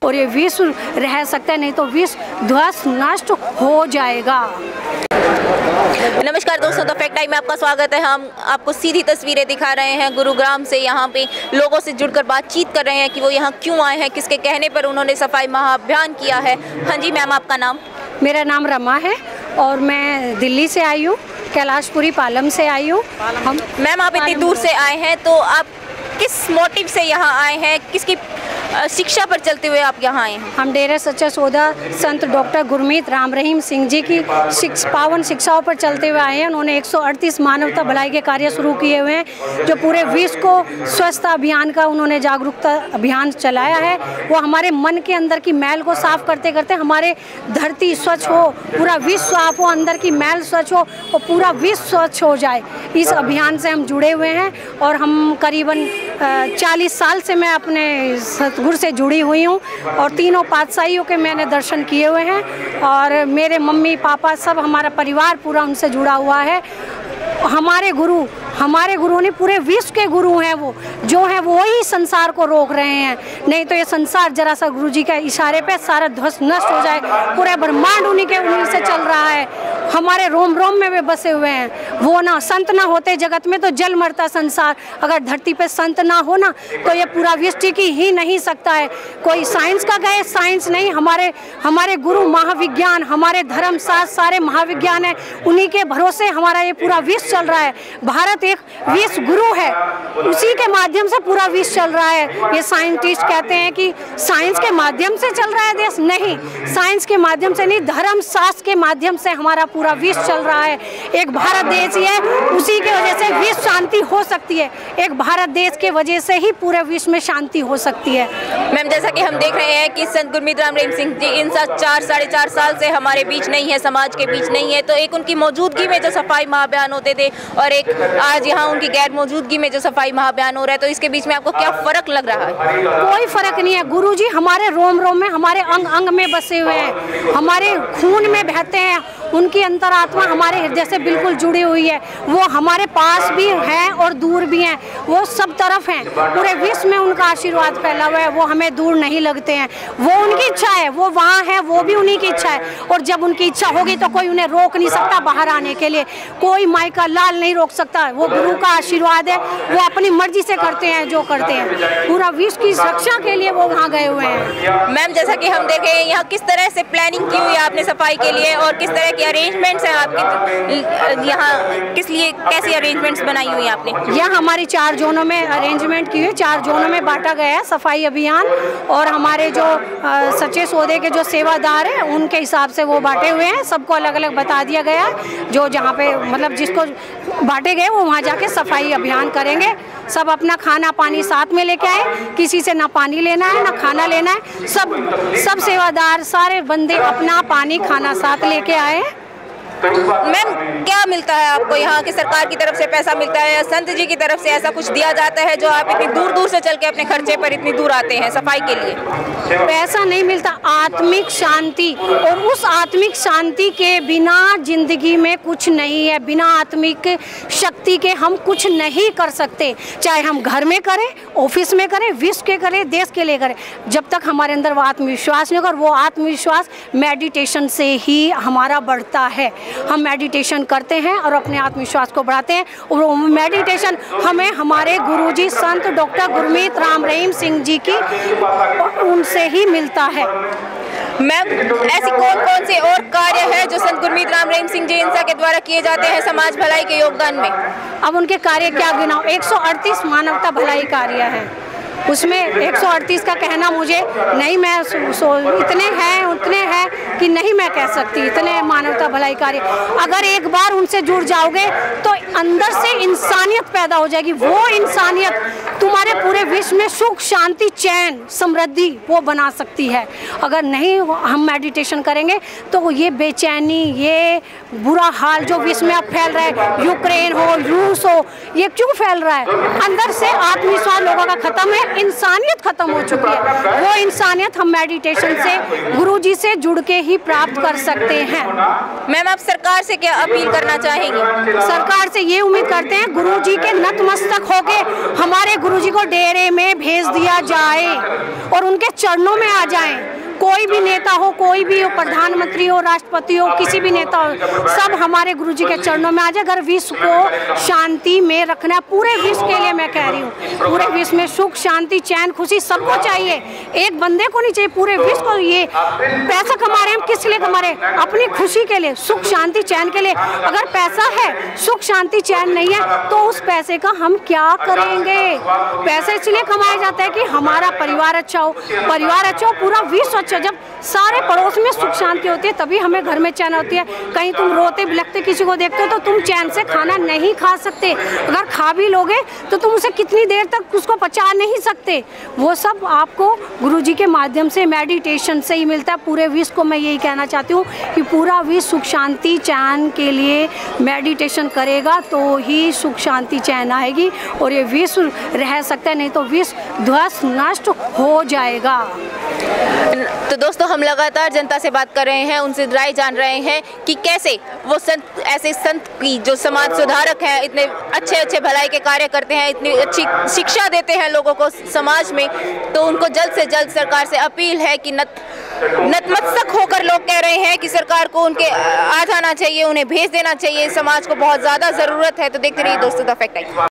और ये विश्व रह सकता है, नहीं तो विश्व ध्वस्त नष्ट हो जाएगा। नमस्कार दोस्तों, द फैक्ट टाइम में आपका स्वागत है। हम आपको सीधी तस्वीरें दिखा रहे हैं गुरुग्राम से। यहाँ पे लोगों से जुड़कर बातचीत कर रहे हैं कि वो यहाँ क्यों आए हैं, किसके कहने पर उन्होंने सफाई महाअभियान किया है। हाँ जी मैम, आपका नाम? मेरा नाम रमा है और मैं दिल्ली से आई हूँ, कैलाशपुरी पालम से आई हूँ। मैम आप इतनी दूर से आए हैं तो आप किस मोटिव से यहाँ आए हैं, किसकी शिक्षा पर चलते हुए आप यहाँ आए हैं? हम डेरा सच्चा सौदा संत डॉक्टर गुरमीत राम रहीम सिंह जी की पावन शिक्षाओं पर चलते हुए आए हैं। उन्होंने 138 मानवता भलाई के कार्य शुरू किए हुए हैं, जो पूरे विश्व को स्वच्छता अभियान का उन्होंने जागरूकता अभियान चलाया है। वो हमारे मन के अंदर की मैल को साफ करते करते हमारे धरती स्वच्छ हो, पूरा विश्व साफ हो, अंदर की मैल स्वच्छ हो और पूरा विश्व स्वच्छ हो जाए। इस अभियान से हम जुड़े हुए हैं और हम करीबन 40 साल से मैं अपने सतगुरु से जुड़ी हुई हूँ और तीनों पातशाहियों के मैंने दर्शन किए हुए हैं और मेरे मम्मी पापा सब, हमारा परिवार पूरा उनसे जुड़ा हुआ है। हमारे गुरु ने पूरे विश्व के गुरु हैं, वो जो है वो ही संसार को रोक रहे हैं। नहीं तो ये संसार जरा सा गुरु जी के इशारे पे सारा ध्वस्त नष्ट हो जाए। पूरे ब्रह्मांड उन्हीं से चल रहा है, हमारे रोम रोम में वे बसे हुए हैं। वो ना संत ना होते जगत में तो जल मरता संसार। अगर धरती पे संत ना हो ना तो ये पूरा विश्व टिक ही नहीं सकता है। कोई साइंस का कहे, साइंस नहीं, हमारे गुरु महाविज्ञान, हमारे धर्म शास्त्र सारे महाविज्ञान है, उन्हीं के भरोसे हमारा ये पूरा विश्व चल रहा है। भारत एक विश्व गुरु है, उसी के माध्यम से पूरा विश्व चल रहा है। ये साइंटिस्ट कहते हैं कि साइंस के माध्यम से चल रहा है देश, नहीं, साइंस के माध्यम से नहीं, धर्म शास्त्र के माध्यम से हमारा पूरा विश्व चल रहा है। एक भारत देश ही है, उसी के वजह से विश्व शांति हो सकती है। एक भारत देश के वजह से ही पूरे विश्व में शांति हो सकती है। मैम जैसा कि हम देख रहे हैं कि संत गुरमीत राम रहीम सिंह जी इन 4-4.5 साल से हमारे बीच नहीं है, समाज के बीच नहीं है, तो एक उनकी मौजूदगी में जो सफाई महाअभियान होते थे और एक आज यहाँ उनकी गैर मौजूदगी में जो सफाई महाअभियान हो रहा है, तो इसके बीच में आपको क्या फर्क लग रहा है? कोई फर्क नहीं है। गुरुजी हमारे रोम रोम में, हमारे अंग अंग में बसे हुए हैं, हमारे खून में बहते हैं। उनकी अंतरात्मा हमारे हृदय से बिल्कुल जुड़ी हुई है। वो हमारे पास भी हैं और दूर भी हैं, वो सब तरफ हैं। पूरे विश्व में उनका आशीर्वाद फैला हुआ है, वो हमें दूर नहीं लगते हैं। वो उनकी इच्छा है, वो वहाँ है, वो भी उन्हीं की इच्छा है। और जब उनकी इच्छा होगी तो कोई उन्हें रोक नहीं सकता बाहर आने के लिए, कोई माई का लाल नहीं रोक सकता। वो गुरु का आशीर्वाद है, वो अपनी मर्जी से करते हैं जो करते हैं। पूरा विश्व की रक्षा के लिए वो वहाँ गए हुए हैं। मैम जैसा कि हम देखें यहाँ किस तरह से प्लानिंग की हुई है आपने सफाई के लिए और किस तरह की अरेंजमेंट्स हैं आपके यहाँ, किस लिए कैसी अरेंजमेंट्स बनाई हुई है आपने? यह हमारी 4 जोनों में अरेंजमेंट की हुई है, 4 जोनों में बांटा गया है सफाई अभियान। और हमारे जो सच्चे सौदे के जो सेवादार हैं उनके हिसाब से वो बांटे हुए हैं। सबको अलग अलग बता दिया गया है, जो जहाँ पे मतलब जिसको बांटे गए वो वहाँ जाके सफाई अभियान करेंगे। सब अपना खाना पानी साथ में लेके आए, किसी से ना पानी लेना है ना खाना लेना है। सब सेवादार सारे बंदे अपना पानी खाना साथ लेके आए। मैम क्या मिलता है आपको यहाँ की सरकार की तरफ से? पैसा मिलता है या संत जी की तरफ से ऐसा कुछ दिया जाता है जो आप इतनी दूर दूर से चल के अपने खर्चे पर इतनी दूर आते हैं सफाई के लिए? पैसा नहीं मिलता, आत्मिक शांति। और उस आत्मिक शांति के बिना जिंदगी में कुछ नहीं है। बिना आत्मिक शक्ति के हम कुछ नहीं कर सकते, चाहे हम घर में करें, ऑफिस में करें, विश्व के करें, देश के लिए करें। जब तक हमारे अंदर वो आत्मविश्वास नहीं होगा, वो आत्मविश्वास मेडिटेशन से ही हमारा बढ़ता है। हम मेडिटेशन करते हैं और अपने आत्मविश्वास को बढ़ाते हैं और वो मेडिटेशन हमें हमारे गुरुजी संत डॉक्टर गुरमीत राम रहीम सिंह जी की उनसे ही मिलता है। मैम ऐसी कौन से और कार्य है जो संत गुरमीत राम रहीम सिंह जी इंसा के द्वारा किए जाते हैं समाज भलाई के योगदान में? अब उनके कार्य क्या गिनाऊं? 138 मानवता भलाई कार्य है, उसमें 138 का कहना मुझे नहीं, मैं इतने हैं उतने हैं कि नहीं मैं कह सकती, इतने मानवता भलाई कार्य। अगर एक बार उनसे जुड़ जाओगे तो अंदर से इंसानियत पैदा हो जाएगी। वो इंसानियत तुम्हारे पूरे विश्व में सुख शांति चैन समृद्धि वो बना सकती है। अगर नहीं हम मेडिटेशन करेंगे तो ये बेचैनी, ये बुरा हाल जो विश्व में अब फैल रहा है, यूक्रेन हो, रूस हो, ये क्यों फैल रहा है? अंदर से आत्मविश्वास लोगों का खत्म है, इंसानियत खत्म हो चुकी है। वो इंसानियत हम मेडिटेशन से, गुरुजी से जुड़ के ही प्राप्त कर सकते हैं। मैम, आप सरकार से क्या अपील करना चाहेंगी? सरकार से ये उम्मीद करते हैं गुरुजी के नतमस्तक होके हमारे गुरुजी को डेरे में भेज दिया जाए और उनके चरणों में आ जाएं। कोई भी नेता हो, कोई भी हो, प्रधानमंत्री हो, राष्ट्रपति हो, किसी भी नेता हो, सब हमारे गुरुजी के चरणों में आ जाए। अगर विश्व को शांति में रखना, पूरे विश्व के लिए मैं कह रही हूँ, पूरे विश्व में सुख, शांति, चैन, खुशी सबको चाहिए, एक बंदे को नहीं चाहिए, पूरे विश्व को। ये पैसा कमा रहे हैं हम किस लिए कमा रहे हैं? अपनी खुशी के लिए, सुख शांति चैन के लिए। अगर पैसा है, सुख शांति चैन नहीं है, तो उस पैसे का हम क्या करेंगे? पैसा इसलिए कमाया जाता है कि हमारा परिवार अच्छा हो, परिवार अच्छा हो, पूरा विश्व अच्छा। जब सारे पड़ोस में सुख शांति होती है तभी हमें घर में चैन होती है। कहीं तुम रोते बिलखते किसी को देखते हो तो तुम चैन से खाना नहीं खा सकते। अगर खा भी लोगे तो तुम उसे कितनी देर तक उसको पचा नहीं सकते। वो सब आपको गुरुजी के माध्यम से, मेडिटेशन से ही मिलता है। पूरे विश्व को मैं यही कहना चाहती हूँ कि पूरा विश्व सुख शांति चैन के लिए मेडिटेशन करेगा तो ही सुख शांति चैन आएगी और ये विश्व रह सकता है, नहीं तो विश्व ध्वस्त नष्ट हो जाएगा। तो दोस्तों, हम लगातार जनता से बात कर रहे हैं, उनसे राय जान रहे हैं कि कैसे वो संत, ऐसे संत की जो समाज सुधारक हैं, इतने अच्छे अच्छे भलाई के कार्य करते हैं, इतनी अच्छी शिक्षा देते हैं लोगों को समाज में, तो उनको जल्द से जल्द सरकार से अपील है कि नतमस्तक होकर लोग कह रहे हैं कि सरकार को उनके आ जाना चाहिए, उन्हें भेज देना चाहिए, समाज को बहुत ज़्यादा ज़रूरत है। तो देखते रहिए दोस्तों द फैक्ट टाइम।